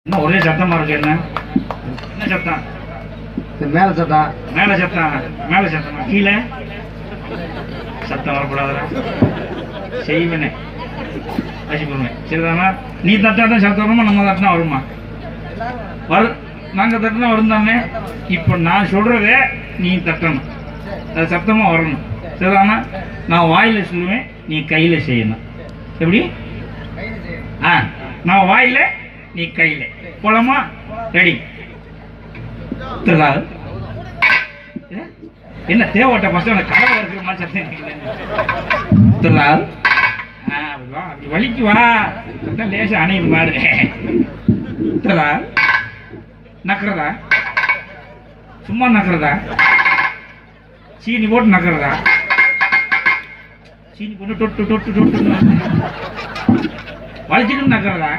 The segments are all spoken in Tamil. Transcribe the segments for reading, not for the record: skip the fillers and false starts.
என்ன ஒரே சத்தமா இருக்கு? என்ன என்ன சத்தம்? மேல சத்தம். மேல சத்தம். மேல சத்தமா? கீழே சத்தம் வரக்கூடாதுடா. செய்வனே வச்சு போடுங்க. சரிதானா? நீ தட்டாதான் சத்தம் வருமா, நம்ம தட்டினா வருமா? நாங்க தட்டினா வரும் தானே. இப்போ நான் சொல்றதே நீ தட்டணும், அது சத்தமா வரணும். சரிதானா? நான் வாயில சொல்லுவேன், நீ கையில செய்யணும். எப்படி? நான் வாயில, நீ கையில. போலாமா? ரெடி? என்ன தேவட்ட ஃபர்ஸ்ட் அந்த கலவை இருக்கிற மாதிரி சத்தம் அப்படி வலிக்கு வா, லேசா அணையுது மாடு. நக்கிறதா? சும்மா நக்கிறதா? சீனி போட்டு நக்கிறதா? சீனி போட்டு தொட்டு தொட்டு தொட்டு வலிச்சுட்டு நக்கிறதா?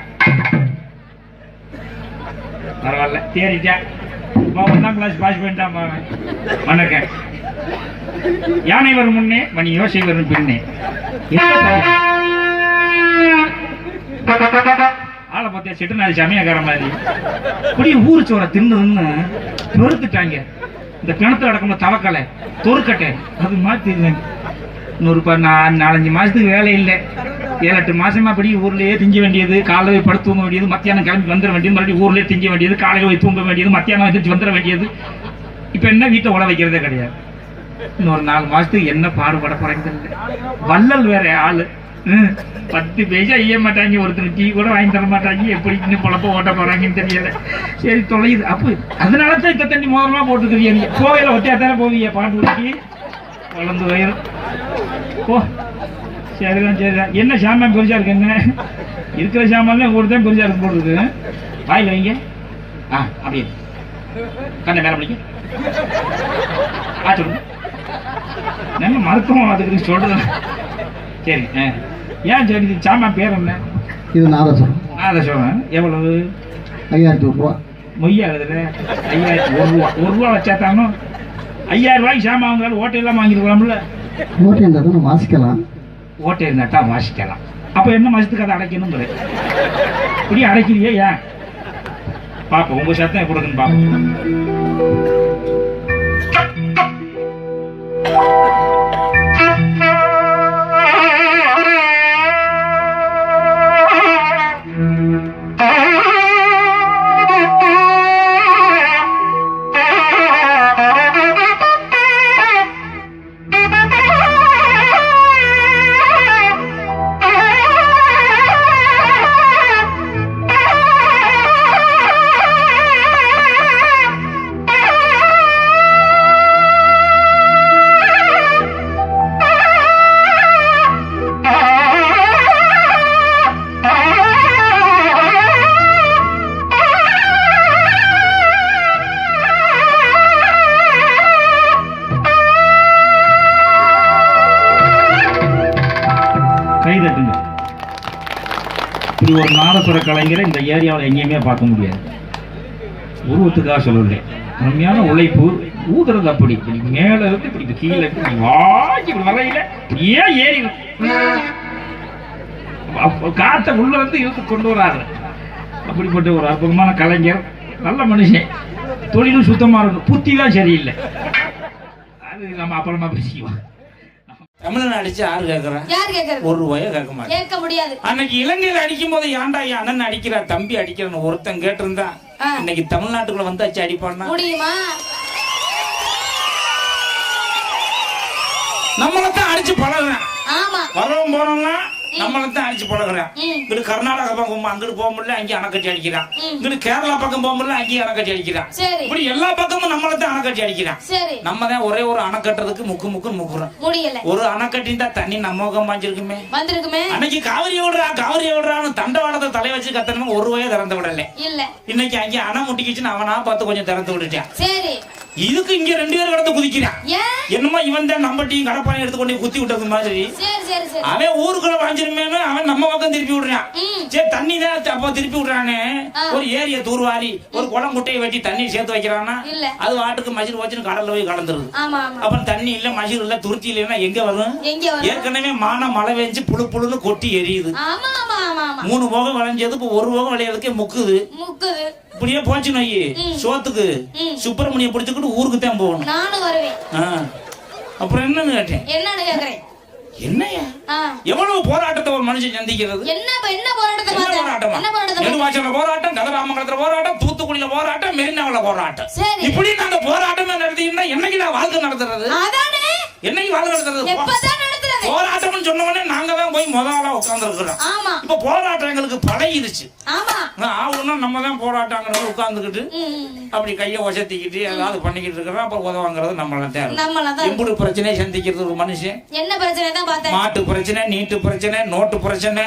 பரவாயில்ல, தேறிட்டா. ஒன்றாம் கிளாஸ் பாஸ் பண்ணிட்டான். வணக்கம். யானை வரும் முன்னே மணி யோசை வரும் பின்னே. ஆளை பார்த்தியா செட்டு நாள் சமயக்கார மாதிரி இப்படி ஊரு சோற தின்னு பொறுத்துட்டாங்க. இந்த கிணத்துல அடக்கணும் தவக்கலை தொறுக்கட்டை அது மாற்றி இன்னொரு 4-5 மாசத்துக்கு வேலை இல்லை. 7-8 மாசமா அப்படி ஊர்லயே திங்க வேண்டியது, காலையில் போய் படுத்து தூங்க வேண்டியது, மத்தியானம் கிளம்பி வந்துட வேண்டியது, மறுபடியும் ஊர்லயே திங்க வேண்டியது, காலையில் போய் தூங்க வேண்டியது, மத்தியானம் வந்துச்சு வந்துட வேண்டியது. இப்ப என்ன வீட்டை உழ வைக்கிறதே கிடையாது. இன்னொரு 4 மாசத்துக்கு என்ன பாடுபட போறேங்க. வள்ளல் வேற ஆளு. 10 பைசா ஐய மாட்டாங்க, ஒருத்தர் டீ கூட வாங்கி தர மாட்டாங்க. எப்படி இன்னும் பொழப்ப ஓட்ட போறாங்கன்னு தெரியல. சரி தொலையுது. அப்போ அதனாலதான் இந்த தண்ணி மோதலமா போட்டுக்கிறீங்க. கோவையில ஒட்டியா தானே போவீங்க பாட்டு ஊட்டி வளர்ந்து வயிறு. ஓ சரிதான் சரிதான். என்ன சாமான் பெருசா இருக்கு? என்ன இருக்கிற சாமான் ஒருத்தான் பெருசா இருக்கு போட்டுருக்கு. வாயில் வைங்க. அப்படியே கண்ணை மேல பிடிக்க சொல்லுங்க. என்ன மருத்துவம் அதுக்கு சொல்றது? சரி. ஏன் சரி சாமான் பேர் என்ன? இது நாதஸ்வரம். நாதஸ்வரம். எவ்வளவு? 5000 ரூபா. மொய்யாகுதுல 5000 1 ரூபா வச்சா தானோ 5000 ரூபாய்க்கு சாமான் வாங்கலாம். ஓட்டை எல்லாம் வாங்கிருக்கலாம்ல. ஓட்டை இருந்தால் தான் வாசிக்கலாம். ஓட்டை இருந்தா தான் வாசிக்கலாம். அப்ப என்ன மாசத்துக்கு அதை அடைக்கணும்? இப்படி அடைக்கிறியே ஏன்? பாப்போம் உங்க சத்தம் எப்படி இருக்குன்னு பாப்போம். கைதட்டுங்க. இப்படி ஒரு நாதஸ்வர கலைஞரை இந்த ஏரியாவில் எங்கேயுமே பார்க்க முடியாது. உருவத்துக்காக சொல்லல, உண்மையான உழைப்பு. ஊதுறது அப்படி இப்படி மேல இருந்து இப்படி கீழே இருந்து வாங்கி இப்படி வரையில ஏன் ஏறி காத்த உள்ள இருந்து இழுத்து கொண்டு வராரு. அப்படிப்பட்ட ஒரு அற்புதமான கலைஞர், நல்ல மனுஷன். தொழிலும் சுத்தமா இருக்கும், புத்தி தான் சரியில்லை. அது நம்ம அப்புறமா பேசிக்குவோம். தமிழ்நாடு அடிச்சு யாரு கேட்கறான்? ஒரு ரூபாய கேட்க மாட்டேன். கேட்க முடியாது. அன்னைக்கு இலங்கையில அடிக்கும் போது ஏன்டா என் அண்ணன் அடிக்கிறா, தம்பி அடிக்கிறன்னு ஒருத்தன் கேட்டிருந்தா, இன்னைக்கு தமிழ்நாட்டுக்குள்ள வந்து அடிச்சு அடிப்பான்னா முடியுமா? நம்மளத்தான் அடிச்சு பழகுறேன். வரவும் போனோம்னா நம்மளத்தான் அடிச்சு பழகுறேன். இங்கிட்டு கர்நாடகா பக்கம் அங்கிட்டு போக முடியல, அங்கேயும் அணைக்கட்டி அடிக்கிறான். இங்கிட்டு கேரளா பக்கம் போக முடியல, அங்கேயும் அணைக்கட்டி அடிக்கிறான். இப்படி எல்லா பக்கமும் நம்மளத்தான் அணைக்கட்டி அடிக்கிறான். நம்ம தான் ஒரே ஒரு அணை கட்டுறதுக்கு முக்குன்னு முக்குறோம். ஒரு அணை கட்டின் தான் தண்ணி நம்ம பக்கம் பாஞ்சிருக்குமே. அன்னைக்கு காவிரி விடுறான்னு தண்டவாளத்தை தலை வச்சு கத்தனமா ஒரு ரூபாயை திறந்து விடல. இன்னைக்கு அங்கே அணை முட்டிக்கிச்சுன்னு அவனா பார்த்து கொஞ்சம் திறந்து விட்டுட்டான். இதுக்கு இங்க 2 பேர் கடந்து குதிக்கிறான். ஏன்? என்னமோ இவன் தான் நம்ம டீ கடப்பானை எடுத்து கொண்டு குத்தி விட்டது மாதிரி. சரி சரி சரி. அவன் ஊருக்குள்ள வாஞ்சிருமேனு அவன் நம்ம பக்கம் திருப்பி விடுறான். சரி தண்ணி தான் அப்ப திருப்பி விடுறானே. ஒரு ஏரிய தூர்வாரி ஒரு குளம் குட்டையை வெட்டி தண்ணி சேர்த்து வைக்கிறானா இல்ல. அது வாட்டுக்கு மஜிர் வச்சுன்னு கடல்ல போய் கலந்துருது. ஆமா ஆமா. அப்புறம் தண்ணி இல்ல மஜிர் இல்ல துருத்தி இல்லைன்னா எங்க வரும்? ஏற்கனவே மான மழை வெஞ்சு புழு புழுன்னு கொட்டி எரியுது. ஆமா ஆமா ஆமா ஆமா. 3 போகம் விளைஞ்சது இப்ப 1 போகம் விளையாதுக்கே முக்குது. முக்குது. இப்படியே போச்சு நோய் சோத்துக்கு சுப்பிரமணியம் பிடிச்சுக்கிட்டு ஊருக்கு தான் போகணும். நானும் வருவேன். அப்புறம் என்னன்னு கேட்டேன். என்னன்னு கேக்குறேன். என்னையா எவ்வளவு போராட்டத்தை ஒரு மனுஷன் சந்திக்கிறது. என்ன போராட்டமா? நெடுவாசல்ல போராட்டம், கதிராமங்கலத்துல போராட்டம், தூத்துக்குடியில போராட்டம், மெரினாவுல போராட்டம். இப்படி நாங்க போராட்டமே நடத்தினா என்னைக்கு நான் வாழ்க்கை நடத்துறது? என்னைக்கு வாழ்க்கை நடத்துறது? போராட்டம்னு சொன்ன உடனே நாங்க தான் போய் முதல்ல உட்கார்ந்து இருக்கிறோம். இப்ப போராட்டம் எங்களுக்கு பழகிடுச்சு. ஆகணும்னா நம்ம தான் போராட்டங்கிற உட்கார்ந்துக்கிட்டு அப்படி கையை ஒசத்திக்கிட்டு ஏதாவது பண்ணிக்கிட்டு இருக்கிறோம். அப்புறம் உதவாங்கிறது நம்மளாம் தேவை. எப்படி பிரச்சனையை சந்திக்கிறது ஒரு மனுஷன்? என்ன பிரச்சனை தான் பார்த்தேன். மாட்டு பிரச்சனை, நீட்டு பிரச்சனை, நோட்டு பிரச்சனை,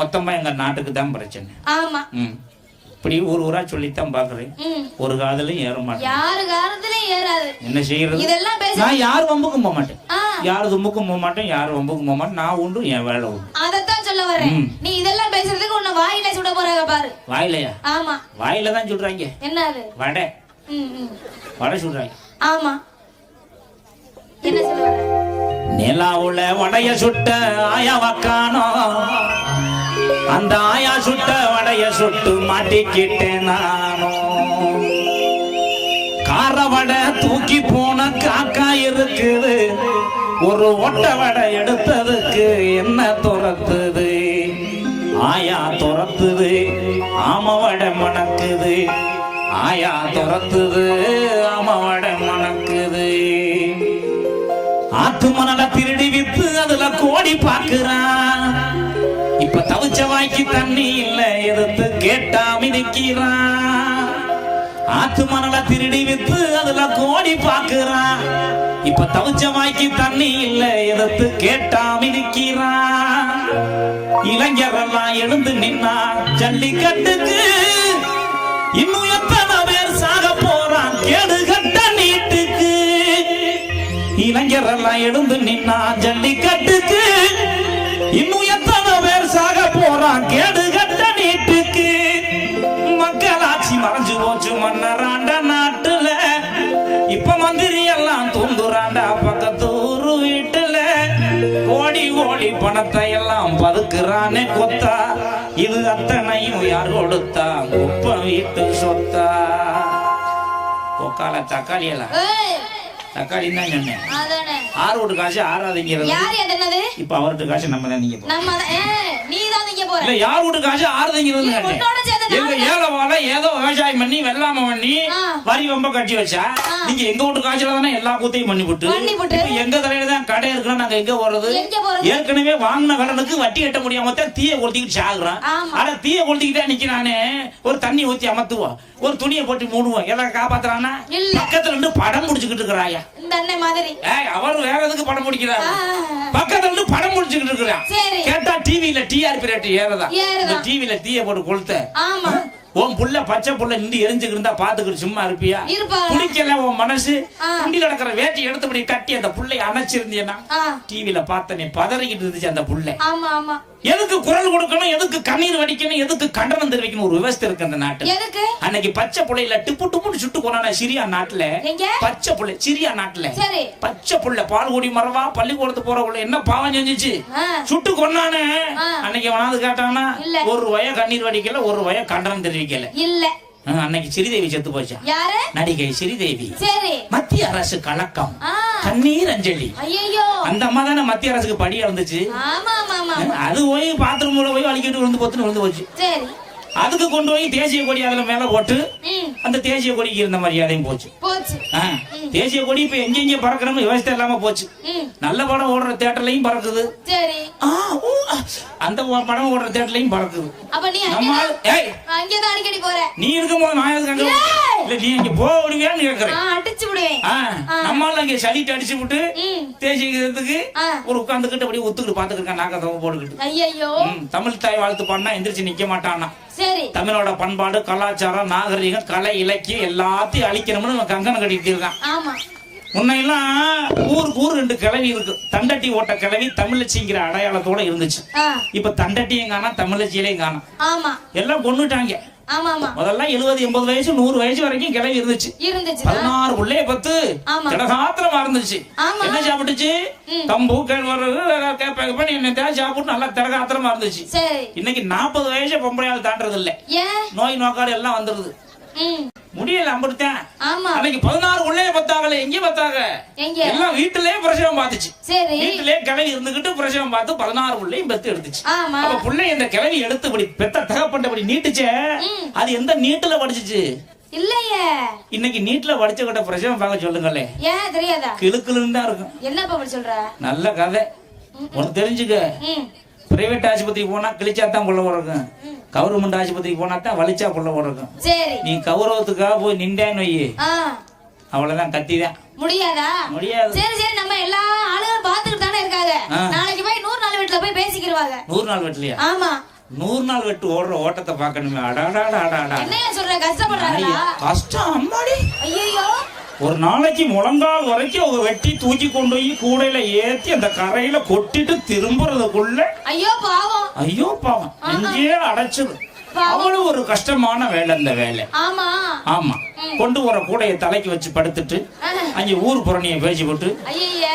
மொத்தமா எங்க நாட்டுக்கு தான் பிரச்சனை. ஆமா. இப்படி ஊரா சொல்லித்தான் பாக்குறேன். ஒரு காதலும் ஏற மாட்டேன். யாரு காதலையும் ஏறாது. என்ன செய்யறது? இதெல்லாம் பேச நான் யார் வம்புக்கும் போக மாட்டேன். யாரு தும்புக்கும் போக மாட்டேன். யாரு வம்புக்கும் போக மாட்டேன். நான் உண்டு என் வேலை உண்டு. அதத்தான் சொல்ல வரேன். நீ இதெல்லாம் பேசுறதுக்கு உன்னை வாயில சுட போறாங்க பாரு. வாயிலையா? ஆமா. வாயில தான் சொல்றாங்க. என்ன அது? வடை. வடை சொல்றாங்க. ஆமா. என்ன சொல்ல வர? நிலாவுல வடைய சுட்ட ஆயாவக்கானோ, அந்த ஆயா சுட்ட வடைய சுட்டு மாட்டிக்கிட்டேன் நானோ. கார வடை தூக்கி போன காக்கா இருக்குது, ஒரு ஒட்ட வடை எடுத்ததுக்கு என்ன துரத்துது? ஆயா துரத்துது, ஆம வடை மணக்குது. ஆயா துரத்துது, ஆம வடை மணக்குது. ஆத்து மணல திருடி வித்து அதுல கோடி பாக்குறான். இப்ப தவிச்ச வாய்க்கு தண்ணி இல்ல எதிர்த்து கேட்டா மிதிக்கிறான். ஆத்து மணல திருடி வித்து அதுல கோடி பாக்குறான். இப்ப தவிச்ச வாய்க்கு தண்ணி இல்ல எதிர்த்து கேட்டா மிதிக்கிறான். இளைஞரெல்லாம் எழுந்து நின்னா ஜல்லிக்கட்டுக்கு, இன்னும் எத்தனை பேர் சாக போறான் கேடு கட்ட நீட்டுக்கு. இளைஞரெல்லாம் எழுந்து நின்னா ஜல்லிக்கட்டுக்கு, இன்னும் எத்தனை பேர் சாக போறான் கேடு கட்ட நீட்டுக்கு. மக்களாட்சி மறைஞ்சு போச்சு மன்னராண்ட நாட்டுல, இப்ப மந்திரி எல்லாம் தூங்குறாண்டா பக்கத்து ஊரு வீட்டுல. கோடி கோடி பணத்தை எல்லாம் பதுக்குறானே கொத்தா, இது அத்தனையும் யார் கொடுத்தா? குப்ப வீட்டு சொத்தா. கொக்கால தக்காளி எல்லாம் தக்காளி தான் சொன்னேன். ஆறு வீட்டு காசு ஆறாதீங்கிறது. இப்ப அவர்கிட்ட காசு நம்ம தான் நீங்க இல்ல, யார் வீட்டு காசு ஆறுதீங்கிறது. எங்க ஏழை வாழை ஏதோ விவசாயம் பண்ணி வெள்ளாம பண்ணி வரி ரொம்ப கட்டி வச்சா, நீங்க எங்க வீட்டு காசுல தானே எல்லா கூத்தையும் பண்ணி விட்டு எங்க தலையில தான் கடை இருக்குன்னா நாங்க எங்க போறது? ஏற்கனவே வாங்கின கடனுக்கு வட்டி கட்ட முடியாம தான் தீய கொளுத்திக்கிட்டு சாகுறான். ஆனா தீய கொளுத்திக்கிட்டே நிக்கிறானே, ஒரு தண்ணி ஊத்தி அமர்த்துவோம், ஒரு துணியை போட்டு மூடுவோம், எல்லாம் காப்பாத்துறானா? பக்கத்துல இருந்து படம் முடிச்சுக்கிட்டு இருக்கிறாயா அவரு வேற எதுக்கு படம் முடிக்கிறாரு? பக்கத்துல இருந்து படம் முடிச்சுக்கிட்டு இருக்கிறான். கேட்டா டிவில டிஆர்பி ரேட் ஏறதா? டிவில தீய போட்டு கொளுத்த உன் புள்ள பச்சை புள்ள நின்று எரிஞ்சுக்கிட்டு இருந்தா பாத்துக்கிட்டு சும்மா இருப்பியா? குடிக்கல உன் மனசு குண்டி நடக்கிற வேட்டி எடுத்தபடி கட்டி அந்த புள்ளைய அணைச்சிருந்தேன்னா டிவில பார்த்த நீ பதறிக்கிட்டு இருந்துச்சு அந்த புள்ளை. எதுக்கு குரல் கொடுக்கணும், எதுக்கு கண்ணீர் வடிக்கணும், எதுக்கு கண்டனம் தெரிவிக்கணும்? ஒரு விவசாய இருக்கு அந்த நாட்டுல. அன்னைக்கு பச்சை புள்ளையில டிப்பு டுப்புன்னு சுட்டு கொண்டான சிரியா நாட்டுல. பச்சை புள்ளை சிரியா நாட்டுல பச்சை புள்ளை பால்குடி மரவா பள்ளிக்கூடத்து போற உள்ள என்ன பாவம் செஞ்சுச்சு? சுட்டு கொண்டானே. அன்னைக்கு வனாது கேட்டானா ஒரு வய கண்ணீர் வடிக்கல, ஒரு வய கண்டனம் தெரிவிக்கல. அன்னைக்கு ஸ்ரீதேவி செத்து போச்சா? நடிகை ஸ்ரீதேவி. மத்திய அரசு கலக்கம், கண்ணீர் அஞ்சலி. அந்த அம்மா தானே மத்திய அரசுக்கு படியா இருந்துச்சு. அது போய் பாத்ரூம் போய் வலிக்கிட்டு விழுந்து போச்சு. அதுக்கு கொண்டு போய் தேசிய கொடி அதுல மேல போட்டு அந்த தேசிய கொடிக்கு இருந்த மரியாதையும் போச்சு. தேசிய கொடி இப்ப எங்க பறக்கணும் விவசாயம் இல்லாம போச்சு. நல்ல படம் ஓடுற தியேட்டர்லயும் பறக்குது, அந்த படம் ஓடுற தியேட்டர்லயும் பறக்குது. நீ இருக்கும் போது நான் எதுக்கு இல்ல நீ இங்க போக விடுவியான்னு கேக்குறேன். அடிச்சு விடுவேன். நம்மளால இங்க சளிட்டு அடிச்சு விட்டு ம். தேய்ச்சிக்கிறதுக்கு ஒரு உட்காந்துக்கிட்டு அப்படியே ஒத்துக்கிட்டு பாத்துக்கிட்டு நாக்கத்தவங்க போட்டுக்கிட்டு. ஐயோ தமிழ் தாய் வாழ்த்து பாடினா எந்திரிச்சு நிக்க மாட்டானா. சரி. தமிழோட பண்பாடு கலாச்சாரம் நாகரிகம் கலை இலக்கியம் எல்லாத்தையும் அழிக்கணும்னு கங்கணம் கட்டிட்டு இருக்கான். ஆமா. முன்னையெல்லாம் ஊருக்கு ஊர் 2 கிழவி இருக்கு. தண்டட்டி ஓட்ட கிழவி தமிழச்சிங்கிற அடையாளத்தோட இருந்துச்சு. இப்ப தண்டட்டியும் காணா தமிழச்சியிலையும் காணா. ஆமா. எல்லாம் கொன்னுட்டாங்க. ஆமா ஆமா. முதல்ல 70 80 வயசு 100 வயசு வரைக்கும் கிழவி இருந்துச்சு. 16 புள்ளைய பத்து திடகாத்திரமா இருந்துச்சு. என்ன சாப்பிட்டுச்சு? கம்பு கேழ்வரகு கேப்ப என்ன சாப்பிட்டு நல்லா திடகாத்திரமா இருந்துச்சு. இன்னைக்கு 40 வயசு பொம்பளையால் தாண்டறது இல்ல. நோய் நோக்காடு எல்லாம் வந்துருது. முடியல அம்படுத்தேன். அன்னைக்கு 16 உள்ளே பத்தாகல. எங்க பத்தாக? எல்லாம் வீட்டிலேயே பிரசவம் பார்த்துச்சு. வீட்டிலேயே கிளவி இருந்துகிட்டு பிரசவம் பார்த்து 16 உள்ளேயும் பெத்து எடுத்துச்சு. அப்ப புள்ளை இந்த கிளவி எடுத்து இப்படி பெத்த தகப்பண்டபடி நீட்டுச்சே. அது எந்த நீட்டுல படிச்சுச்சு? இல்லையே. இன்னைக்கு நீட்ல படிச்ச பிரசவம் பார்க்க சொல்லுங்களே. ஏன் தெரியாதா? கிளுக்குன்னு தான் இருக்கும். என்னப்பா சொல்ற? நல்ல கதை. உனக்கு தெரிஞ்சுக்க. பிரைவேட் ஆஸ்பத்திரிக்கு போனா கிழிச்சாத்தான் புள்ள போறக்கும். கவர்மெண்ட் ஆஸ்பத்திரிக்கு போனா தான் வலிச்சா புள்ள போறக்கும். நீ கௌரவத்துக்காக போய் நின்றேன்னு வை, அவ்வளவுதான், கத்திதான். முடியாதா? முடியாது. சரி சரி, நம்ம எல்லா ஆளுகளும் பாத்துக்கிட்டு தானே இருக்காங்க. நாளைக்கு போய் 100 நாள் வீட்டுல போய் பேசிக்கிடுவாங்க. 100 நாள் வீட்லயா? ஆமா. 100 நாள் வெட்டு ஓடுற ஓட்டத்தை பாக்கணுமே. அடாடாடாடா. என்ன சொல்ற? கஷ்டப்படுறாங்களா? கஷ்டம் அம்மாடி. ஐயோ. ஒரு நாளைக்கு முழங்கால் வரைக்கும் அவங்க வெட்டி தூக்கி கொண்டு போய் கூடையில ஏத்தி அந்த கரையில கொட்டிட்டு திரும்புறதுக்குள்ள ஐயோ பாவம், ஐயோ பாவம், நெஞ்சே அடைச்சது. அவ்வளவு ஒரு கஷ்டமான வேலை இந்த வேலை. ஆமா ஆமா. கொண்டு போற கூடைய தலைக்கு வச்சு படுத்துட்டு அங்க ஊர் புறணிய பேசி போட்டு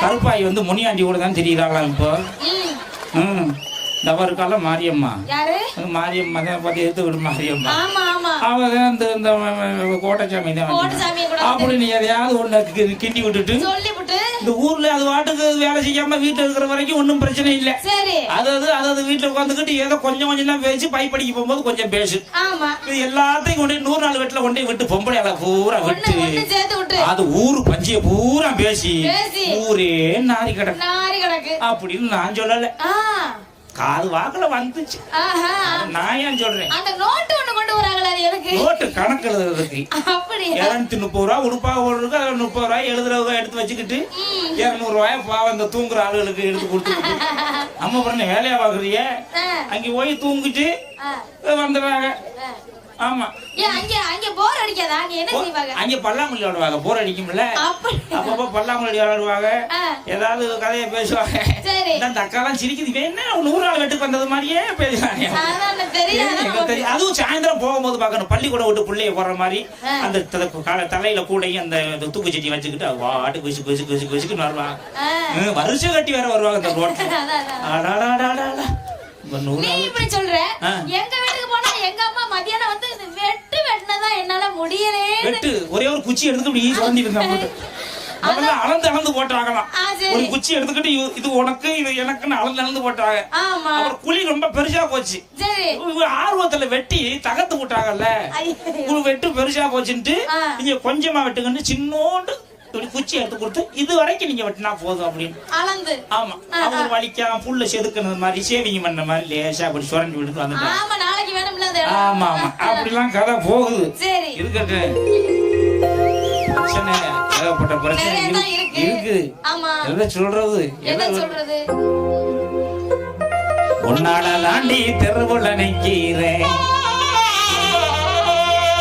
கருப்பாய் வந்து முனியாண்டி கூட தான் தெரியுறாங்களாம் இப்போ. இந்த இருக்கால மாரியம்மா. மாரியம்மா தான் பார்த்து எடுத்து விடு. மாரியம்மா அவதான் இந்த கோட்டைச்சாமி தான். அப்படி நீ எதையாவது ஒண்ணு கிண்டி விட்டுட்டு இந்த ஊர்ல அது வாட்டுக்கு வேலை செய்யாம வீட்டுல இருக்கிற வரைக்கும் ஒன்னும் பிரச்சனை இல்ல. அதாவது வீட்டுல உட்காந்துக்கிட்டு ஏதோ கொஞ்சம் கொஞ்சம் தான் பேசி பைப்படிக்கு போகும்போது கொஞ்சம் பேசு. இது எல்லாத்தையும் கொண்டு 100 நாள் வீட்டுல கொண்டு விட்டு பொம்பளை பூரா விட்டு அது ஊரு பஞ்சிய பூரா பேசி ஊரே நாரி கிடக்கு அப்படின்னு நான் சொல்லல. காது வாக்குல வந்துச்சு. நான் ஏன் சொல்றேன்? அந்த நோட்டு ஒண்ணு கொண்டு வராங்களா? நோட்டு கணக்கு எழுதுறதுக்கு 230 ரூபா உடுப்பா ஓடுறதுக்கு 30 ரூபாய் எழுதுறவங்க எடுத்து வச்சுக்கிட்டு 200 ரூபாய் பாவம் அந்த தூங்குற ஆளுகளுக்கு எடுத்து கொடுத்துக்கிட்டு அம்மா பண்ண வேலையா பாக்குறிய அங்க போய் தூங்கிட்டு வந்துடுறாங்க. ஆமா. அங்க போர் அடிக்காதா? என்ன செய்வாங்க? அங்க பல்லாங்குழி விளையாடுவாங்க. போர் அடிக்கும்ல, அப்பப்ப பல்லாங்குழி விளையாடுவாங்க. ஏதாவது கதையை பேசுவாங்க. இந்த அக்காலாம் சிரிக்குது. என்ன 100 நாள் வெட்டுக்கு வந்தது மாதிரியே பேசுறாங்க. அதுவும் சாயந்தரம் போகும்போது பாக்கணும். பள்ளிக்கூடம் விட்டு பிள்ளைய போற மாதிரி அந்த தலையில கூடையும் அந்த தூக்கு சட்டி வச்சுக்கிட்டு வாட்டு குசு குசு குசு குசுக்குன்னு வருவாங்க. வருஷம் கட்டி வேற வருவாங்க அந்த ரோட்ல. நீ இப்படி சொல்ற? எங்க வீட்டுக்கு போனா எங்க அம்மா மதியானம் வந்து வெட்டினதா என்னால முடியலே. வெட்டு ஒரே ஒரு குச்சி எடுத்துக்கிட்டு சுரண்டி இருந்தாங்க. அளந்து அளந்து போட்டாங்களாம். ஒரு குச்சி எடுத்துக்கிட்டு இது உனக்கு இது எனக்குன்னு அளந்து போட்டாங்க. அப்புறம் குழி ரொம்ப பெருசா போச்சு. ஆர்வத்துல வெட்டி தகர்த்து விட்டாங்கல்ல. வெட்டு பெருசா போச்சுட்டு நீங்க கொஞ்சமா வெட்டுங்கன்னு சின்னோண்டு குச்சி எடுத்து கொடுத்து இது வரைக்கும் நீங்க வெட்டினா போதும் அப்படின்னு அளந்து. ஆமா. அவங்க வலிக்காம புல்ல செதுக்குனது மாதிரி சேவிங் பண்ண மாதிரி லேசா அப்படி சுரண்டி விட்டு வந்துட்டாங்க. ஆமா, நாளைக்கு வேணும்ல அது. ஆமா ஆமா, அப்படிலாம் கதை போகுது. சரி இருக்கட்டு. பிரச்சனை ஏகப்பட்ட பிரச்சனை இருக்கு. ஆமா. என்ன சொல்றது? உன்னால தாண்டி தெருவுல நிக்கிறேன்,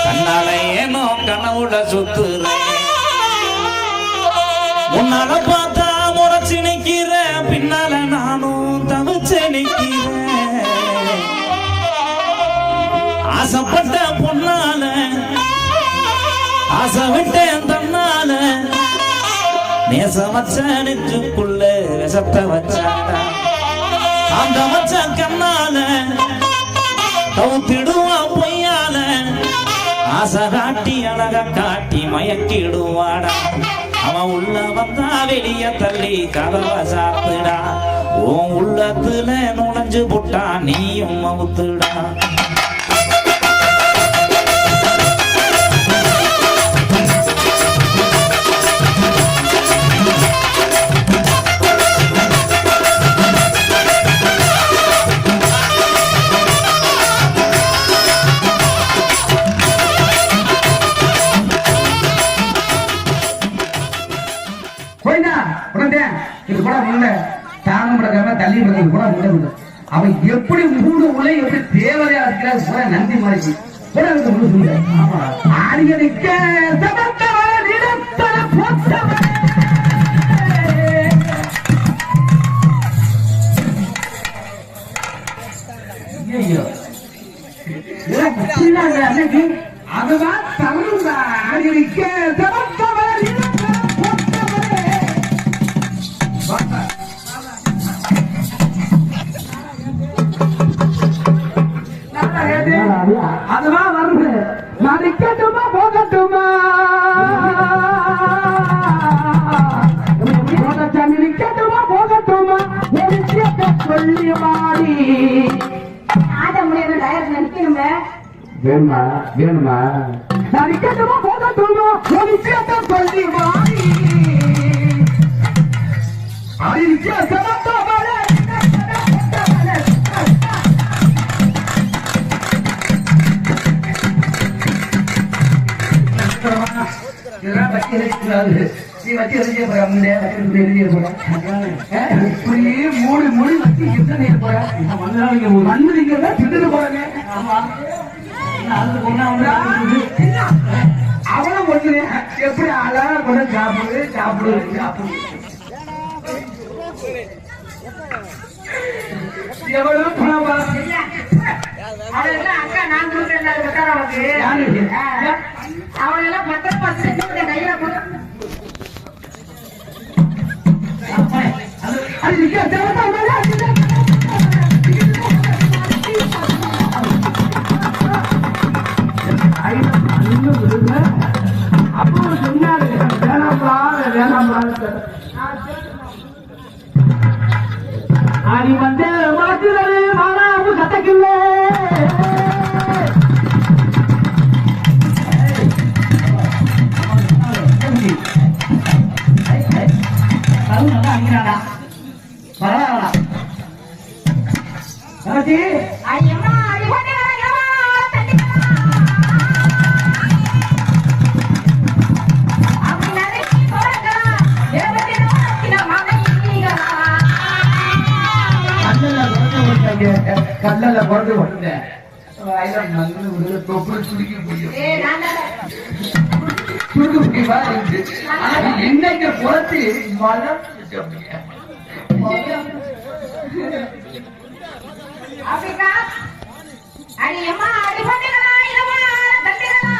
கண்ணால ஏனோ கனவுல சுத்துறேன், உன்னால பார்த்தா முறைச்சு நிக்கிற, பின்னால நானும் தவிச்சு நிக்கிறேன். ஆசைப்பட்ட பொண்ணால ஆசை விட்டேன் தன்னால, நேச வச்ச நெஞ்சுக்குள்ள விஷத்தை வச்சாடா, அந்த வச்ச கண்ணால கவுத்திடுவா பொய்யால, ஆசை காட்டி அழக காட்டி மயக்கிடுவாடா. அவன் உள்ள வந்தா வெளிய தள்ளி கதவை சாத்துடா, உன் உள்ளத்துல நுழைஞ்சு புட்டா நீயும் மவுத்துடா. உள்ள தானம் படக்காம தள்ளி படக்கிறது கூட உள்ள அவன் எப்படி மூடு உள்ள எப்படி தேவையா இருக்கிற கூட நந்தி மாதிரி ஆரியனுக்க சமத்தவன் நிலத்தல போட்டவன் ஐயோ அன்னைக்கு அதுதான் தமிழ் ஆரியனுக்க சமத்தவன் நிலத்தல போட்டவன் அதுதான் வருது நான் நிக்கட்டுமா போகட்டுமா நிக்கட்டுமா போகட்டுமா ஒரு விஷயத்தை சொல்லி மாறி ஆட முடியாது டயர் நினைக்கணுங்க வேணுமா வேணுமா நான் நிக்கட்டுமா போகட்டுமா ஒரு விஷயத்தை சொல்லி மாறி அது விஷயம் இதெல்லாம் வச்சு எழுதிக்கூடாது நீ வச்சு எழுதிய போற முன்னே வச்சு எழுதிய போற இப்படியே மூடி மூடி வச்சு எத்தனை போற மண்ணுங்கிறத திட்டு போறாங்க அவனும் ஒண்ணு எப்படி அழகா கூட சாப்பிடு சாப்பிடு சாப்பிடு எவ்வளவு பணம் அதெல்லாம் அக்கா நான் கொடுக்குறேன் அவளெல்லாம் 10% கையில கொடு அப்போ சொன்னாரு வேணாம்பா வேணாம்பா அது வந்து வளர்த்துறது மாணவ கத்தக்கில்ல ஐயம்மா அடிபட்டு கல்லல குறைஞ்சு வந்தேன் தொப்புள் சுருக்கி முடியும் என்னைக்கு குறைச்சி மலம் அப்படிக்கா அடியம்மா அடிபட்டுகளா இல்லம்மா தட்டுகளா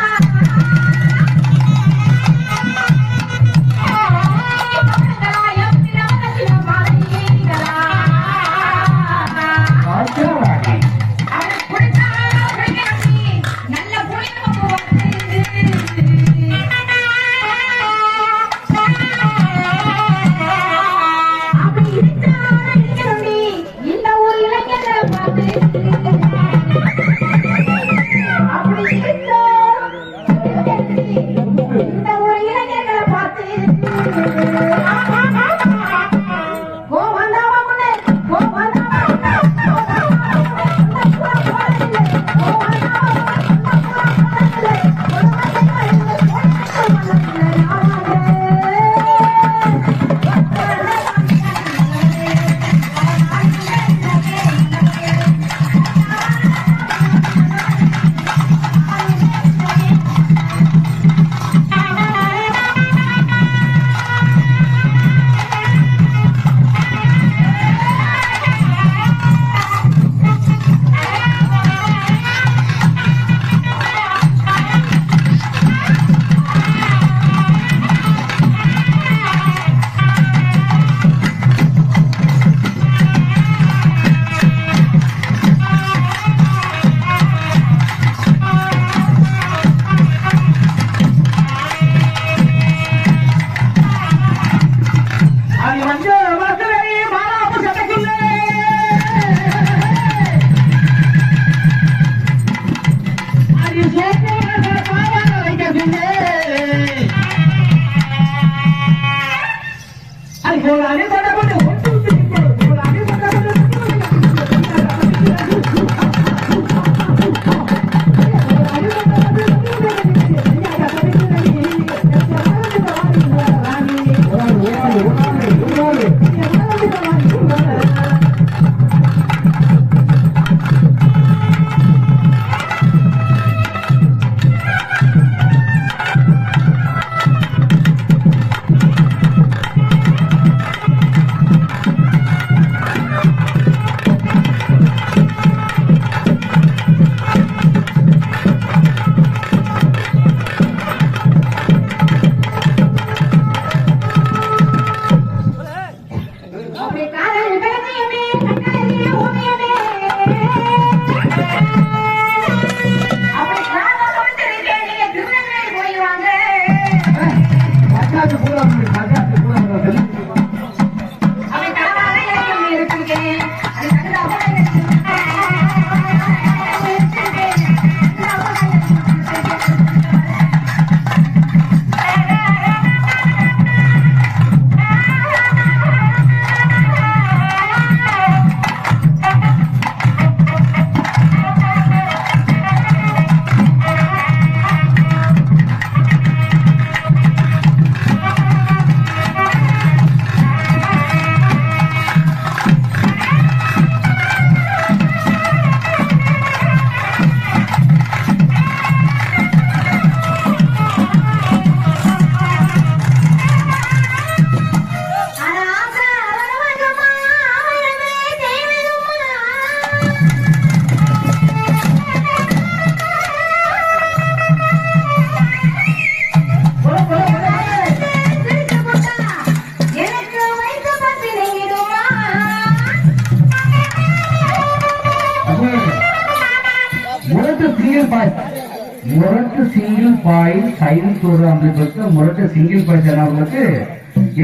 முரட்டு சிங்கிள் பாய் சைலன்ஸ் அமைப்புக்கு முரட்டு சிங்கிள் பாய் சேனவர்களுக்கு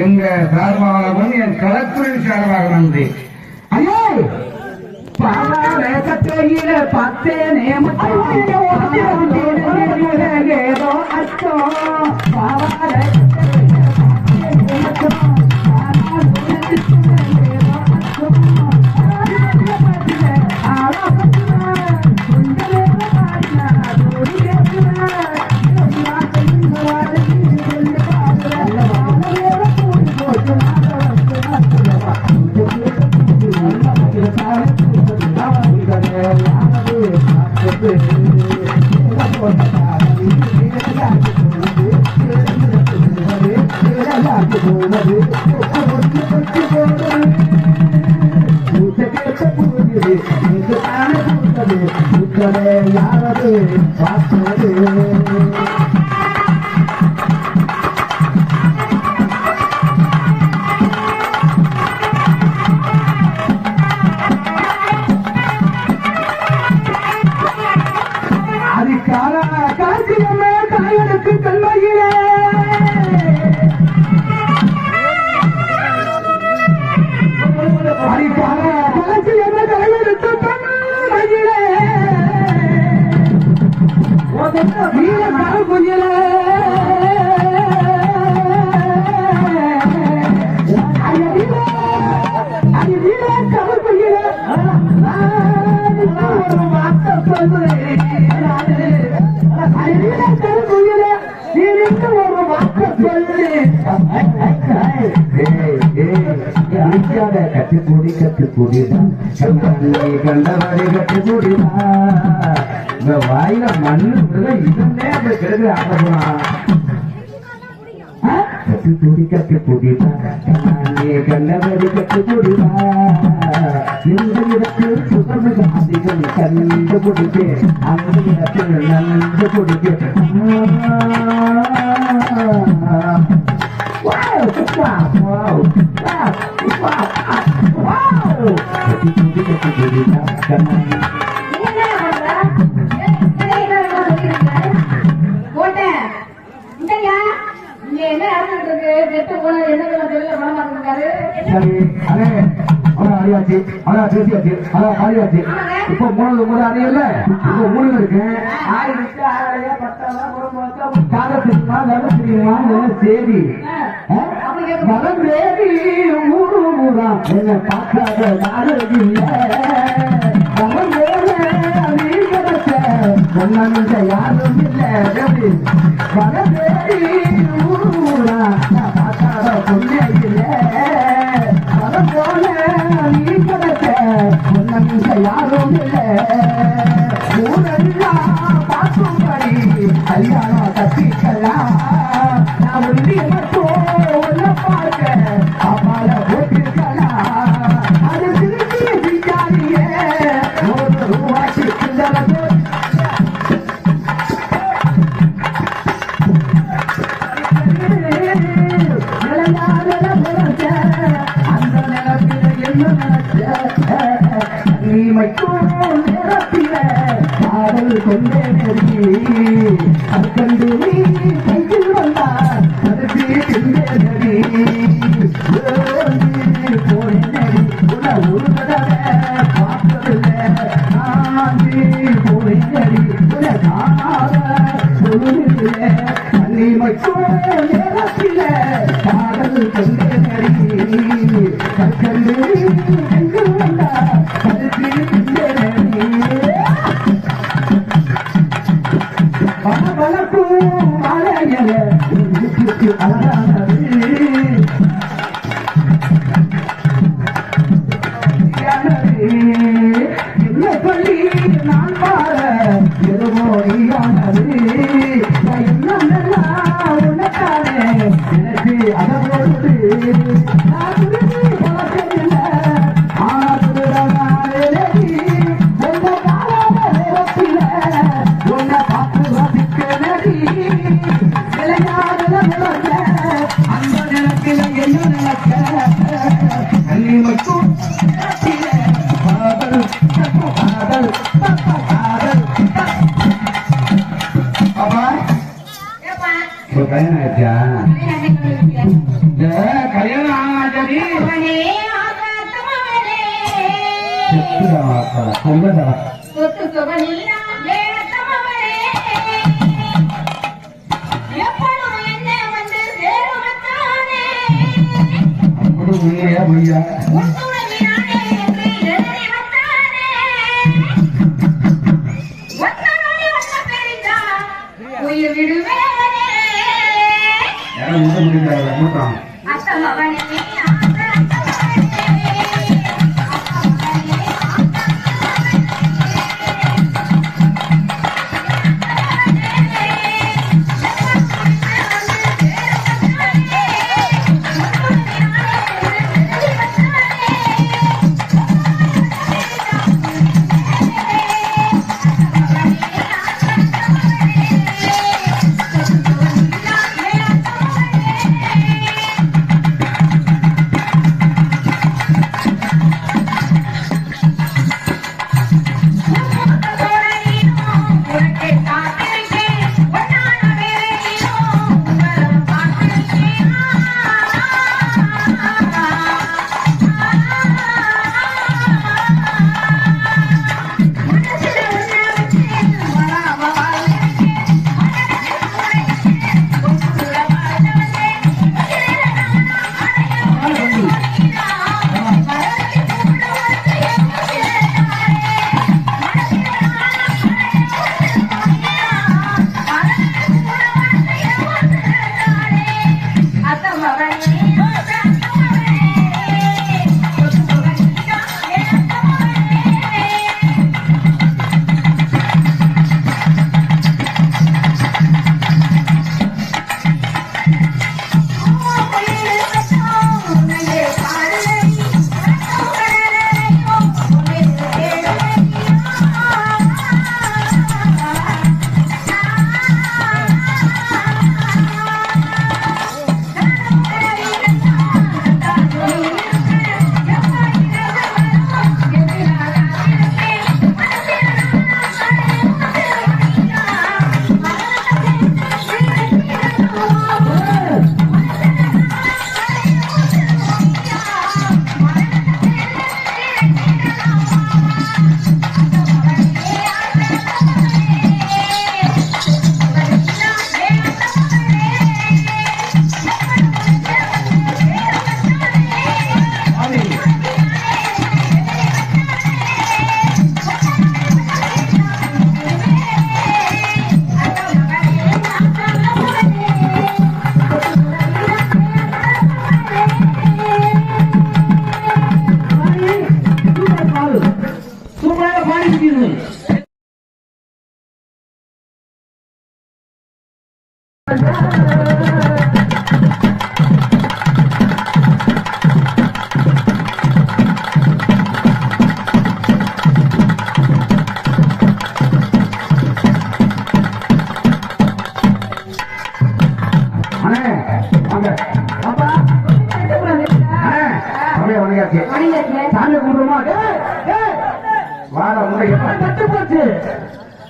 எங்க சார்பாக என் கலெக்டரின் சார்பாக நன்றி. ஐயோ பாவாடை கட்டையில பார்த்தேனே ஏதோ அச்சம் பாவாடை யாரது பார்த்தது அதுக்கான காட்சியமே காயலுக்கு கல்மையிலே அதுக்கான காட்சியமே காயலுக்கு கல்மையிலே வீர கருங்குயிலே கட்டுப்பொடி கட்டுப்பொடிதான் கண்டவரை கட்டுப்பொடிதான் இந்த வாயில மண்ணு இதே அப்படி கிடக்கு ஆகணும்னா கட்டுப்பொடி கட்டுப்பொடிதான் கண்டவரை கட்டுப்பொடிதான் இந்த இடத்தில் சுகர்ந்து அதிகம் கண்டு கொடுத்து அந்த இடத்தில் நன்கு கொடுத்து இப்ப மூணு முறை அணியல இப்ப மூணு இருக்கு சேரி மகந்தேவி ஊரு ஊரா என்ன பார்க்காத நாடகில்ல யாரும் இல்லை மகந்தேவி ஊரு ஊரா பார்க்காத பொண்ணே இல்லை மகன் போல நீ கிடைச்ச யாரும் இல்லை ஊரெல்லாம் பார்க்கும்படி கல்யாணம் கட்டிக்கலாம் நான் ஒன்றி மட்டும் ஒன்ன பார்க்க அப்பால போட்டிருக்கலாம் அது திருப்பி விசாரியே ஒரு ரூபாய்க்கு அந்த நிலத்தில என்ன நினைச்ச நீ மட்டும் நேரத்தில காதல் கொண்டே நெருங்கி அது கண்டு நீ கையில் வந்தா அதற்கு சென்றே நடி போய் நடி உன ஒரு தடவை பார்த்ததில்லை நான் போய் நடி உன காணாத சொல்லுதில்லை நீ மட்டும் நேரத்தில காதல் கொண்டே நடி அது கண்டு கையில் வந்தா அதற்கு சென்றே நடி வளர்க்கும் மலையல அழகானது என்ன சொல்லி நான் பார எதுவோடியானது என்னெல்லாம் உனக்கானே எனக்கு அதோடு நான் பார்த்ததில்லை ஆனால் உன்னை காலாத நேரத்தில் உன்னை பார்த்து வசிக்க நடி விளையாடுல ஒரு கல்யாணம் ஆயிடுச்சா? கல்யாணம் ஆகாதடி. சொல்லுடா. உண்மையா பொய்யா? கூட்டம்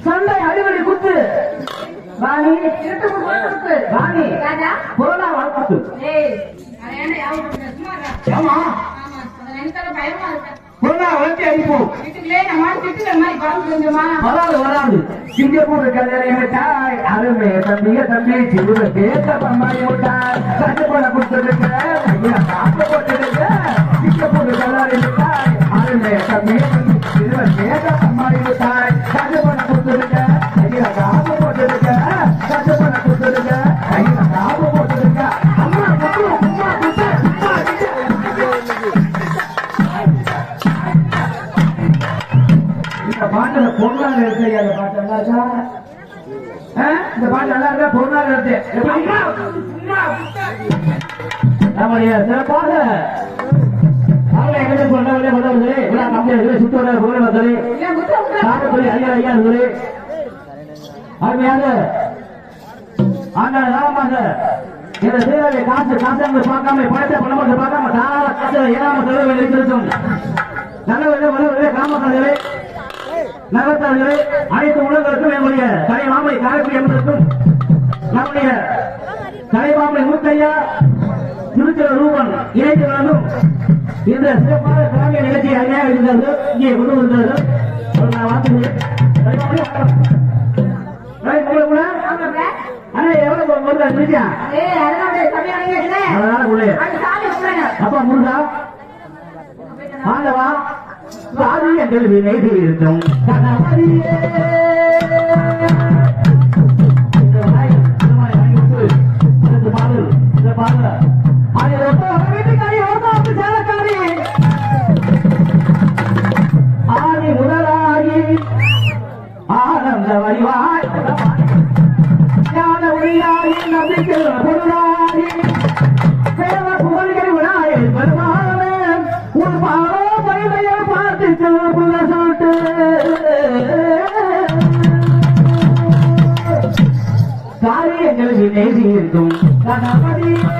சண்டை அடிவடி குத்து வாணி வாணி கொரோனா வாழ்த்து கொரோனா வளர்ச்சி அடிப்போம் வராது சிங்கப்பூர் கல்யாணம் தாய் அருமை தம்பிய தம்பி சிறுவ கேட்ட பம்மாய் விட்டார் கட்டுப்பட கொடுத்துருக்க காப்பு போட்டுருக்க சிங்கப்பூர் கல்யாணம் தாய் அருமை தம்பிய தம்பி சிறுவ கேட்ட பம்மாய் விட்டார் கட்டுப்பட கொடுத்துருக்க காப்பு போட்டுருக்க கட்டுப்பட கொடுத்துருக்க காப்பு போட்டுருக்க அம்மா அம்மா இந்த பாட்டுல பொருளாதார இருக்கு அந்த பாட்டு நல்லா இருக்கா இந்த பாட்டு நல்லா இருக்கா பொருளாதார இருக்கு நம்முடைய சிறப்பாக அவங்களை எங்கே சொன்னவர்களே கொண்டவர்களே சுற்று வர புகழ்வர்களே சாமத்துறை ஐயா ஐயா அருமையாக ஆண்டாள நாமமாக இந்த சீரவை காசாங்க பார்க்காம பணத்தை பணமாக பார்க்காம தாராள காசு ஏனாம செலவு இருக்கிறதும் நல்லவர்களே வலுவர்களே காமக்காரர்களே நகர்த்தார்களே அனைத்து உலகளுக்கும் என்னுடைய தலை மாமை காரைக்குடி என்பதற்கும் நம்முடைய கலைமாமணி மூத்தையா திருச்சிர ரூபன் இணைந்தவர்களும் இந்த சிறப்பான கிராமிய நிகழ்ச்சியை அருமையாக இருந்தார்கள். இங்கே கொண்டு வந்தார்கள். நான் வாழ்த்துகிறேன். அண்ணா எவ்வளவு முருகா நினைச்சா அப்பா முருகா ஆண்டவா சாதி எங்கள் வினை தீர்த்தம் ஆதி முதலாகி ஆனந்த வடிவாய் ஞான ஒளியாகி நம்பிக்கை பொருளாகி பேர புகழ்கள் விழாயில் பெருமானே உன் பாவ பரிமையை பார்த்து புலசோட்டு காரியங்கள் வினை தீர்க்கும் கணபதியே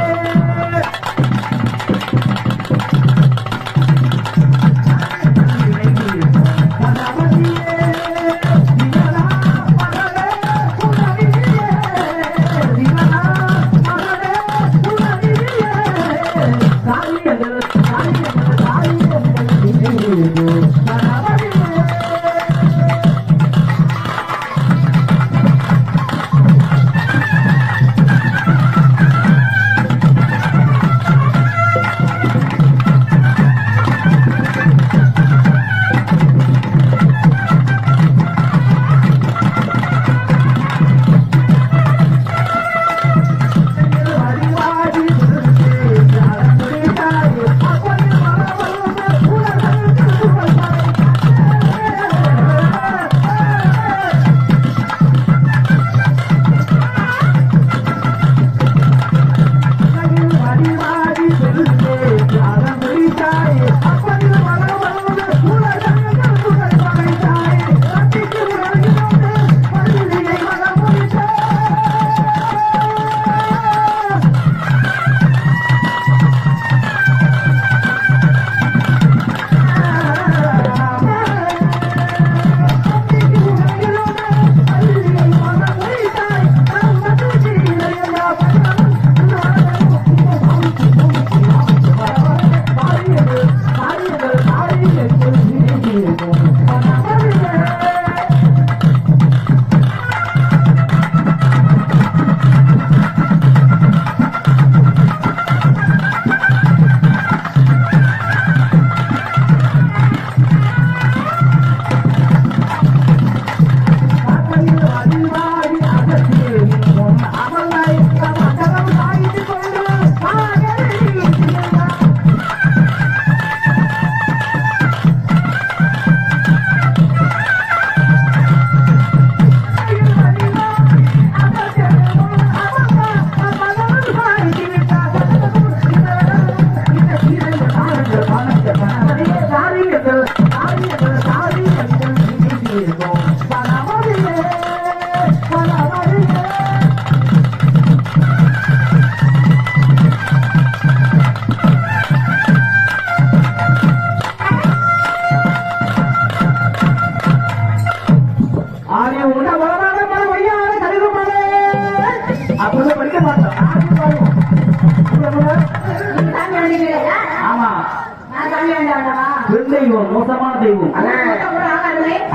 மோசமான தெய்வம்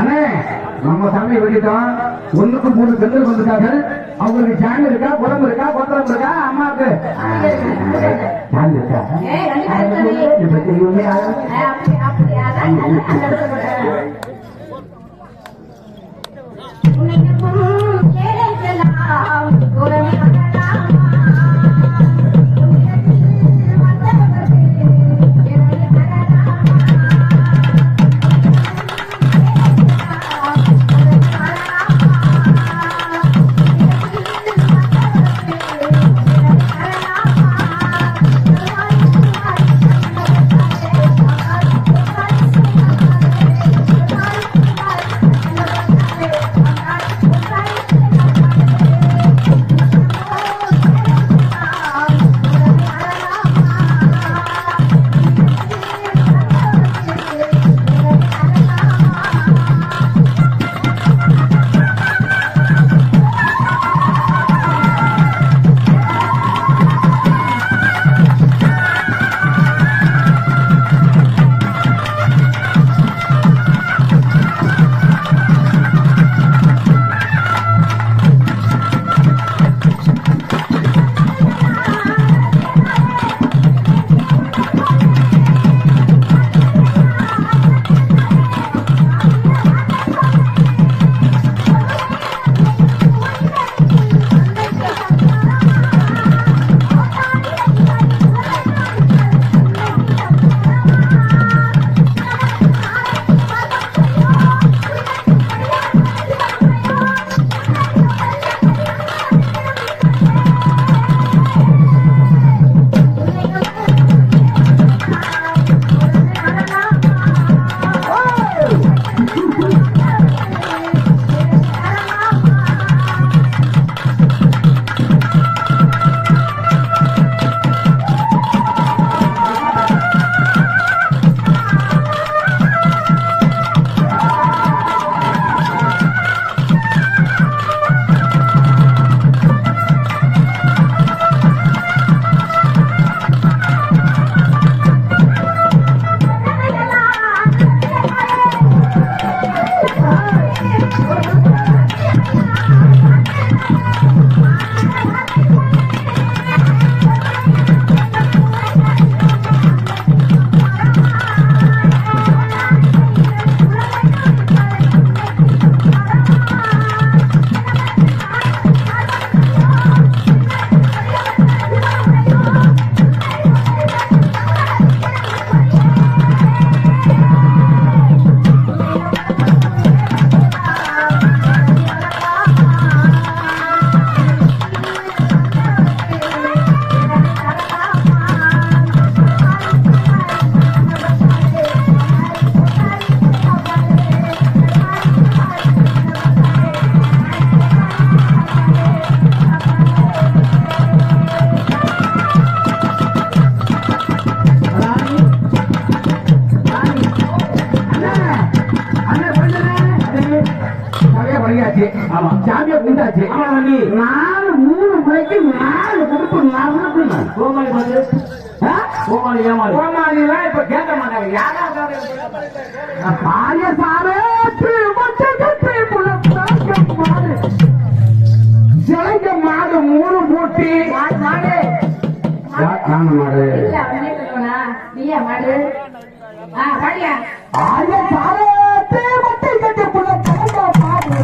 அண்ணே நம்ம சாமி வெட்டிட்டோம். 1க்கு 3 பெண்கள் வந்துட்டாங்க. அவங்களுக்கு சாமி இருக்கா, குளம் இருக்கா, கொத்தரம் இருக்கா, அம்மாவுக்கு சாமி இருக்கா? இப்ப தெய்வமே கொடுத்தாச்சு. நாலு 3 முறைக்கு 4 கொடுப்பு 4 கோமாளி வந்து கோமாளி ஏமாளி கோமாளிலாம் இப்ப கேட்க மாட்டாங்க. யாராவது பாய சாரத்து சிலைக்க மாடு 3 மூட்டி மாடு மாடு நீயா மாடு பாடியா ஆய சாரத்து மட்டை கட்டி புள்ள மாடு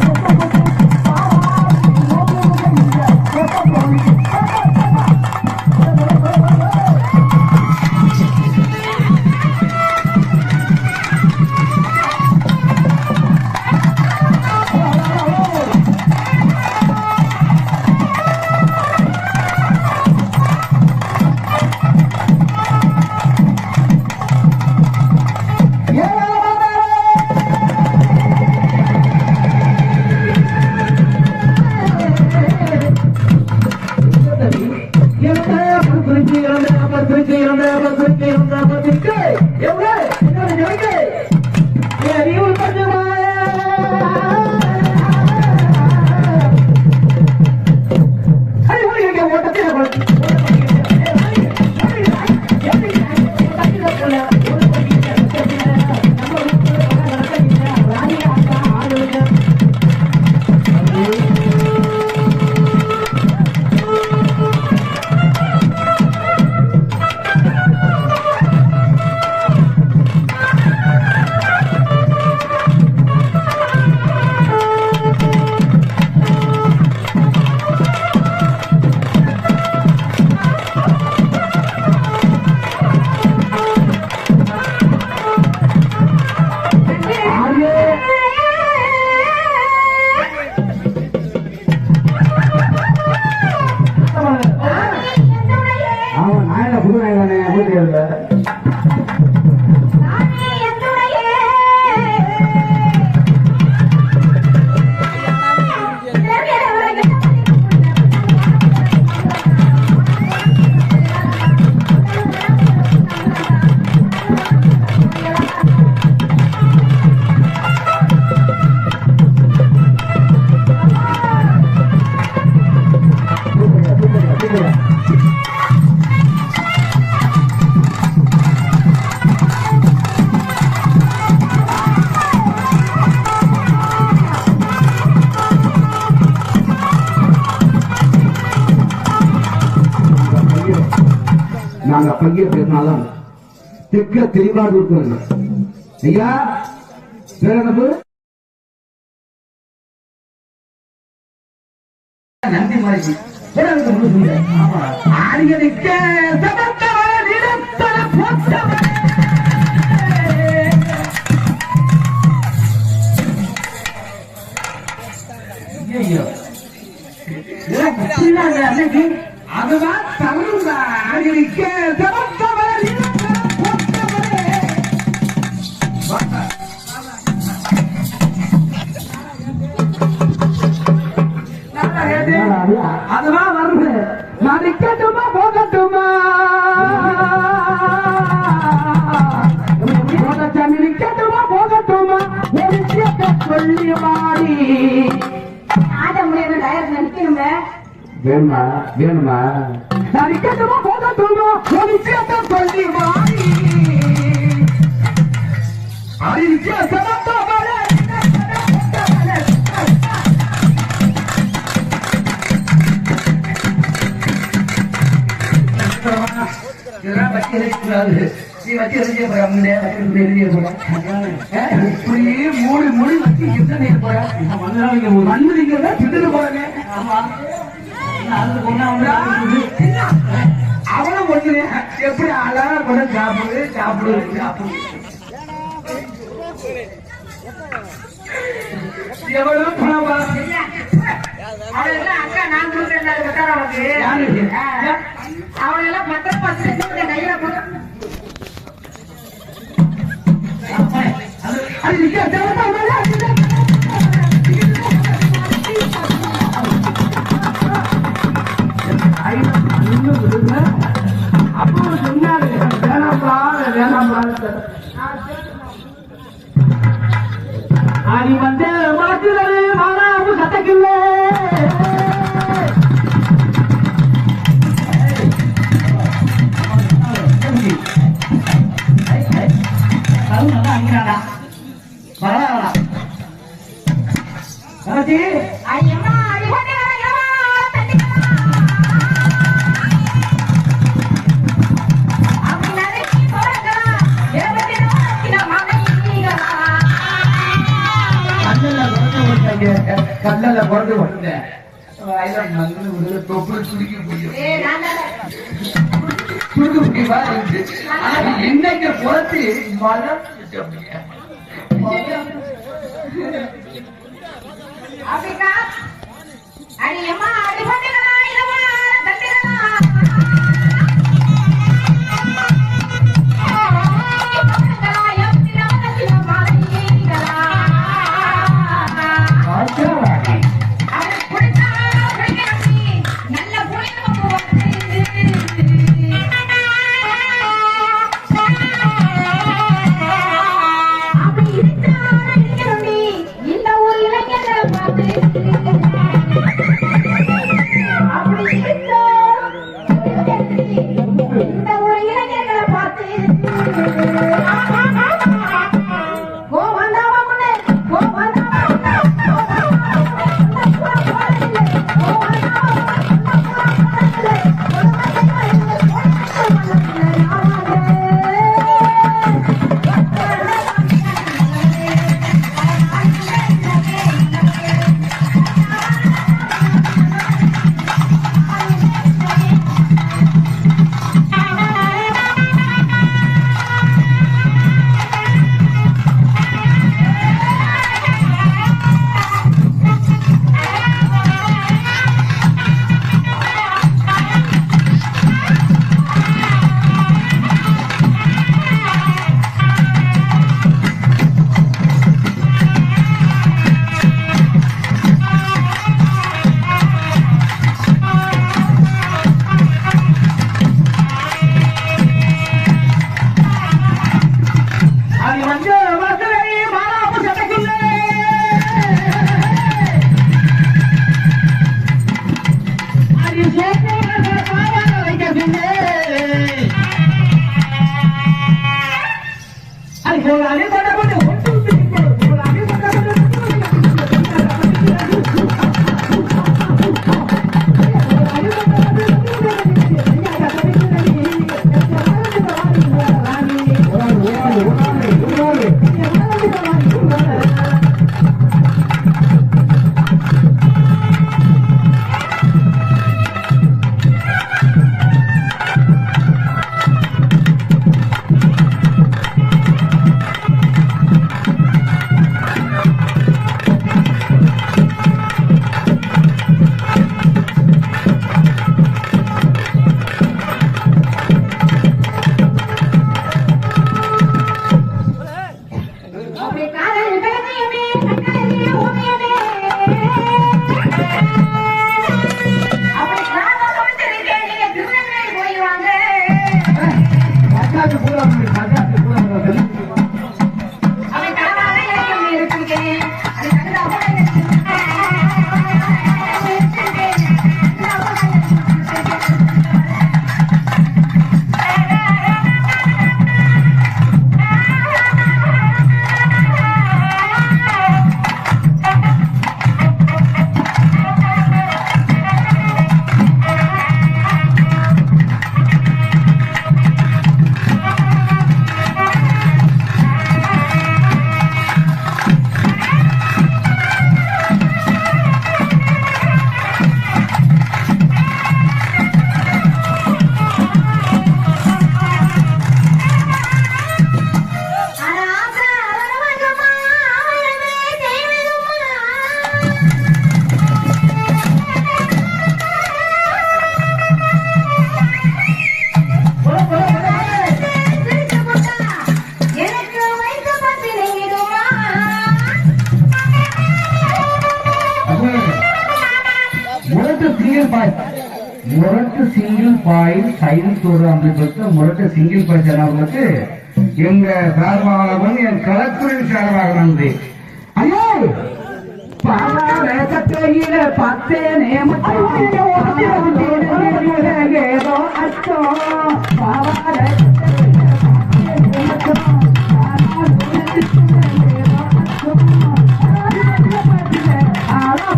நாங்க பங்கிய பேசினாலும் தெற்க தெளிவாக இருக்கிறது. ஐயா பேரனப்பு நன்றி மாதிரி ஆரியனுக்கு அன்னைக்கு அதுதான் தருந்தா ஆரியனுக்கு அதுதான் வருது. நான் நிக்கட்டுமா போகட்டுமா சாமி நிக்கட்டுமா போகட்டுமா ஒரு விஷயத்தை சொல்லி மாறி ஆட முடியாது டயர்ல நிக்கணுங்க. வேணுமா வேணுமா நான் நிக்கட்டுமா போகட்டுமா ஒரு விஷயத்தை சொல்லி மாறி அது விஷயத்தை இதெல்லாம் வச்சு எழுதிக்கூடாது. நீ வச்சு எழுதிய போற எழுதிய போற இப்படியே மூடி வச்சு என்ன போற மண்ணுறீங்க திட்டு போறேன். அவனும் ஒண்ணு எப்படி அழகா கூட சாப்பிடு சாப்பிடு சாப்பிடு எவ்வளவு பணம் அக்கா நான் கொடுக்குறேன் அவனெல்லாம் 10 கையில போட்டு அப்போ சொன்னாரு வேணாம்பா வேணாம்பா ஆடி வந்த மாட்டுறது மாறாவும் சத்தக்கில்லை போச்சு ஐயம்மா அடிபட்டேனா தட்டிக்கலாம் அப்படி நறுக்கி போடக்கலாம் தேவத்தினா கல்லல பிறந்து வந்தேன் தொப்புள் சுருக்கி முடியும் சுருக்கு முடியுமா என்னைக்கு புறத்து மலம் அப்படின்னா அடியம்மா அடிபட்டேனா இல்லம்மா தட்டிக்கலாம் முரட்டு சிங்கிள் பாயில் சைன் தோறு அமைப்பதற்கு முரட்டு சிங்கிள் பாய் சேனவர்களுக்கு எங்க சார்பாக வந்து என் கலெக்டரின் சார்பாக நன்றி. ஐயோ பாவாடையில பார்த்தேனே ஏதோ அச்சோ பாவாடை ஆளா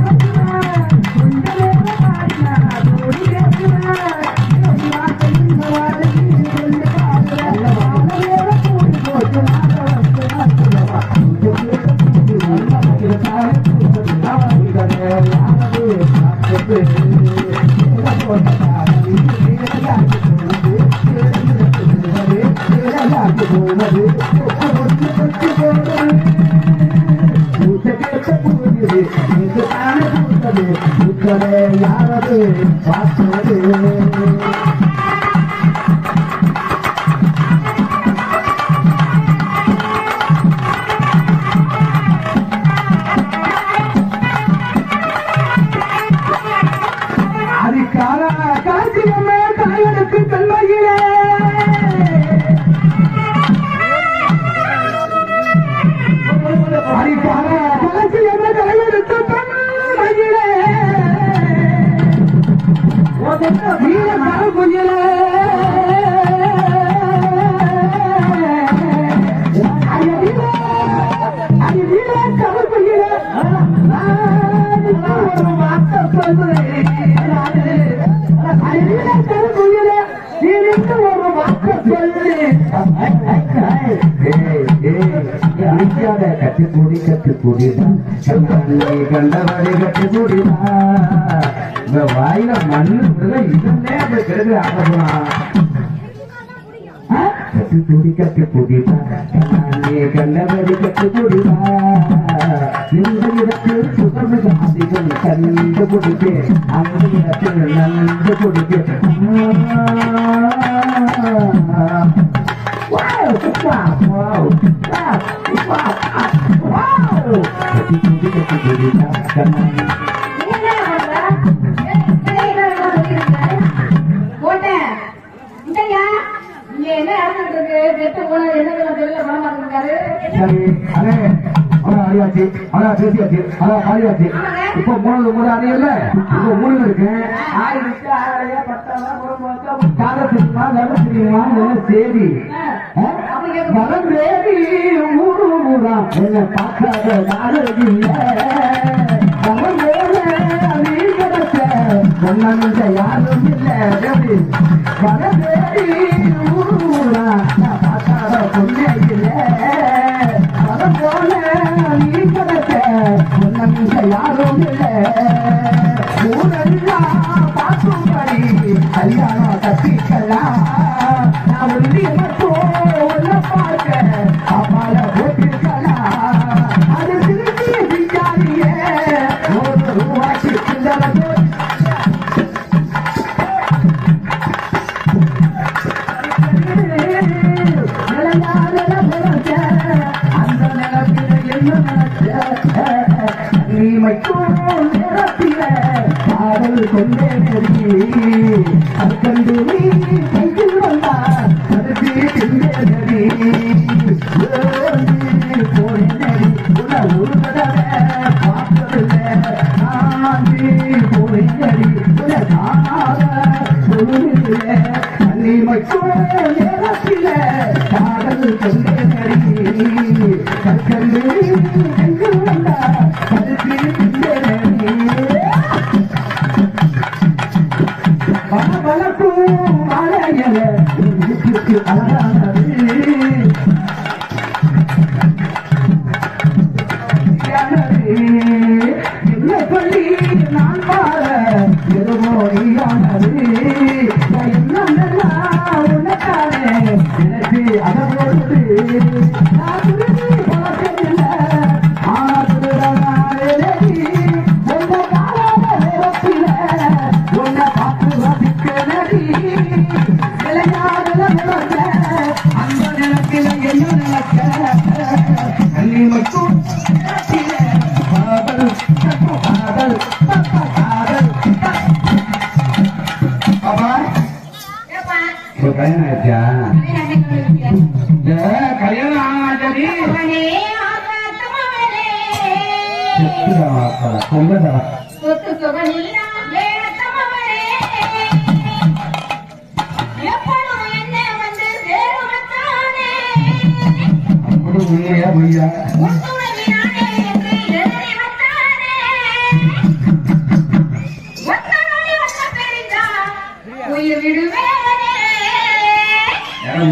யாரது பார்த்தது அதுக்கான காட்சியம்மா காயனுக்கு கண்மையிலே அதுக்கான காட்சியம்மா காயனுக்கு கண்மையிலே வீர கருங்குயிலே அது வீர கருங்குயிலே கட்டுப்பொடி கட்டுப்பொடிதான் கண்டவரை கட்டுப்பொடிதான் இந்த வாயில மண்ணு இதுன்னே அப்படி கிடக்கு ஆகலாம் கட்டுப்பொடி கட்டுப்பொடிதான் கண்டவரை கட்டுப்பொடிதான் இந்த இடத்தில் சுகமிக அதிகம் கண்டு கொடுக்கு அந்த இடத்தில் நன்கு கொடுக்கு இப்ப மூணு அறியல இப்ப மூணு இருக்கு சேதி மரம் தேடி ஊரு ஊரா என்ன பார்க்காத நாடகில்ல மரம் வேற நீ கிடைச்ச ஒன்ன யாரும் இல்லை மரம் தேடி ஊரு ஊரா நான் பார்க்காத பொண்ணே இல்லை மரம் போல நீ கிடைச்ச ஒன்ன யாரும் இல்லை ஊரெல்லாம் பார்க்கும்படி கல்யாணம் கட்டிக்கலாம் நான் உறுதி மட்டும் ஒன்ன பார்க்க அப்பால போட்டுக்கலாம் அது திருப்பி விஞ்ஞானியே ₹1 சில்லறை அந்த நிலத்தில என்ன நினைச்ச நீ மட்டும் நேரத்தில காதல் கொண்டே அது கண்டு நீ கையில் வந்தா அதுக்கு நடி போய் நடி உன ஒரு தடவை பார்த்ததில்லை போய் நடி உன காணாத சொல்லுதில்லை நீ மட்டும் நேரத்தில காதல் கொண்டே நடி அது கண்டு கையில் வந்தா அதுக்கு வளர்க்கும் மழையல அழகானது என்ன சொல்லி நான் பாட எதுவோடியானது என்னெல்லாம் உனக்கானே எனக்கு அதோடு நான் துருதி போட்டதில்லை உன்னை பார்த்து ரசிக்கிறடி அந்த நிலத்தில் என்ன நினைக்க நீ மட்டும் காதல் காதல் காதல் பாப்பா கல்யாணம் ஆயிடுச்சா கல்யாணம் ஆனாடி கொண்டதா உண்மையா பொய்யா யாரும்